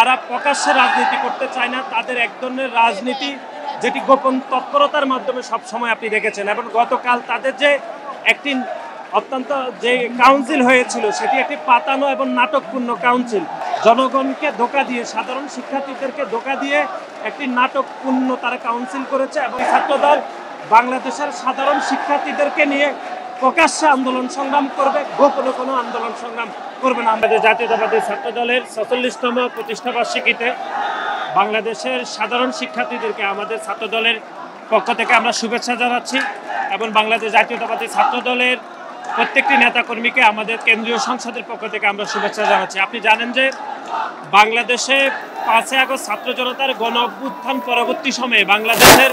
তারা প্রকাশ্যে রাজনীতি করতে চায় না। তাদের এক ধরনের রাজনীতি যেটি গোপন তৎপরতার মাধ্যমে সবসময় আপনি দেখেছেন। এবং গতকাল তাদের যে একটি অত্যন্ত যে কাউন্সিল হয়েছিল সেটি একটি পাতানো এবং নাটকপূর্ণ কাউন্সিল। জনগণকে ধোঁকা দিয়ে, সাধারণ শিক্ষার্থীদেরকে ধোঁকা দিয়ে একটি নাটকপূর্ণ তারা কাউন্সিল করেছে। এবং ছাত্রদল বাংলাদেশের সাধারণ শিক্ষার্থীদেরকে নিয়ে প্রকাশ্যে আন্দোলন সংগ্রাম করবে, গোপনে কোনো আন্দোলন সংগ্রাম করবে না। আমাদের জাতীয়তাবাদী ছাত্রদলের ৪৭তম প্রতিষ্ঠাবার্ষিকীতে বাংলাদেশের সাধারণ শিক্ষার্থীদেরকে আমাদের ছাত্রদলের পক্ষ থেকে আমরা শুভেচ্ছা জানাচ্ছি এবং বাংলাদেশ জাতীয়তাবাদী ছাত্রদলের প্রত্যেকটি নেতাকর্মীকে আমাদের কেন্দ্রীয় সংসদের পক্ষ থেকে আমরা শুভেচ্ছা জানাচ্ছি। আপনি জানেন যে বাংলাদেশে ৫ই আগস্ট ছাত্র জনতার গণ অভ্যুত্থান পরবর্তী সময়ে বাংলাদেশের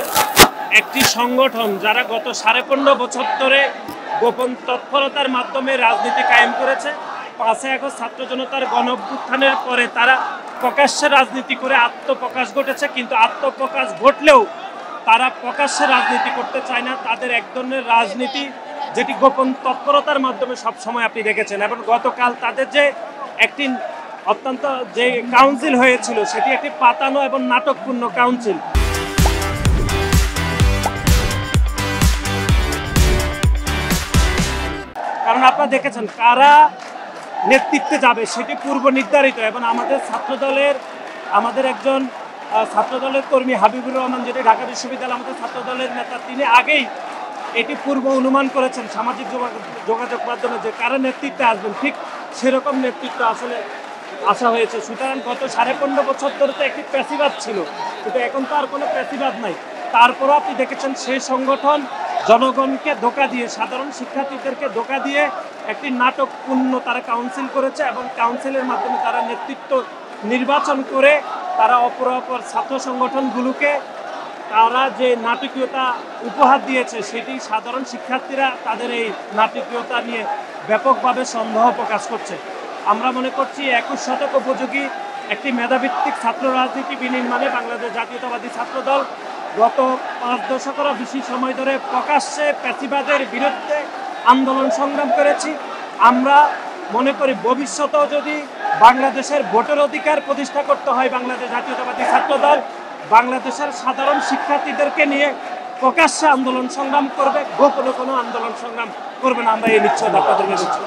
একটি সংগঠন যারা গত ১৫.৫ বছর ধরে গোপন তৎপরতার মাধ্যমে রাজনীতি কায়েম করেছে, ৫ই আগস্ট ছাত্র জনতার গণ অভ্যুত্থানের পরে তারা প্রকাশ্যে রাজনীতি করে আত্মপ্রকাশ ঘটেছে। কিন্তু আত্মপ্রকাশ ঘটলেও তারা প্রকাশ্যে রাজনীতি করতে চায় না। তাদের এক ধরনের রাজনীতি যেটি গোপন তৎপরতার মাধ্যমে সবসময় আপনি দেখেছেন। এবং গতকাল তাদের যে একটি অত্যন্ত যে কাউন্সিল হয়েছিল সেটি একটি পাতানো এবং নাটকপূর্ণ কাউন্সিল। কারণ আপনারা দেখেছেন কারা নেতৃত্বে যাবে সেটি পূর্ব নির্ধারিত। এবং আমাদের ছাত্রদলের একজন ছাত্রদলের কর্মী হাবিবুর রহমান, যেটি ঢাকা বিশ্ববিদ্যালয় আমাদের ছাত্রদলের নেতা, তিনি আগেই এটি পূর্ব অনুমান করেছেন সামাজিক যোগাযোগ মাধ্যমে যে কারা নেতৃত্বে আসবেন, ঠিক সেরকম নেতৃত্ব আসলে আসা হয়েছে। সুতরাং গত ১৫.৫ বছর ধরে তো একটি প্যাসিবাদ ছিল, কিন্তু এখন তো আর কোনো প্যাসিবাদ নাই। তারপরও আপনি দেখেছেন সেই সংগঠন জনগণকে ধোঁকা দিয়ে, সাধারণ শিক্ষার্থীদেরকে ধোঁকা দিয়ে একটি নাটকপূর্ণ তারা কাউন্সিল করেছে। এবং কাউন্সিলের মাধ্যমে তারা নেতৃত্ব নির্বাচন করে তারা অপর ছাত্র সংগঠনগুলোকে তারা যে নাটকীয়তা উপহার দিয়েছে সেটি সাধারণ শিক্ষার্থীরা তাদের এই নাটকীয়তা নিয়ে ব্যাপকভাবে সন্দেহ প্রকাশ করছে। আমরা মনে করছি ২১ শতক উপযোগী একটি মেধাভিত্তিক ছাত্র রাজনীতি বিনির্মাণে বাংলাদেশ জাতীয়তাবাদী ছাত্রদল গত ৫ দশকেরও বেশি সময় ধরে প্রকাশ্যে প্যাসিবাদের বিরুদ্ধে আন্দোলন সংগ্রাম করেছি। আমরা মনে করি ভবিষ্যতেও যদি বাংলাদেশের ভোটের অধিকার প্রতিষ্ঠা করতে হয়, বাংলাদেশ জাতীয়তাবাদী ছাত্রদল বাংলাদেশের সাধারণ শিক্ষার্থীদেরকে নিয়ে প্রকাশ্যে আন্দোলন সংগ্রাম করবে, গোপনে কোনো আন্দোলন সংগ্রাম করবে না। আমরা এই নিশ্চয়তা আপনাদেরকে দিচ্ছি।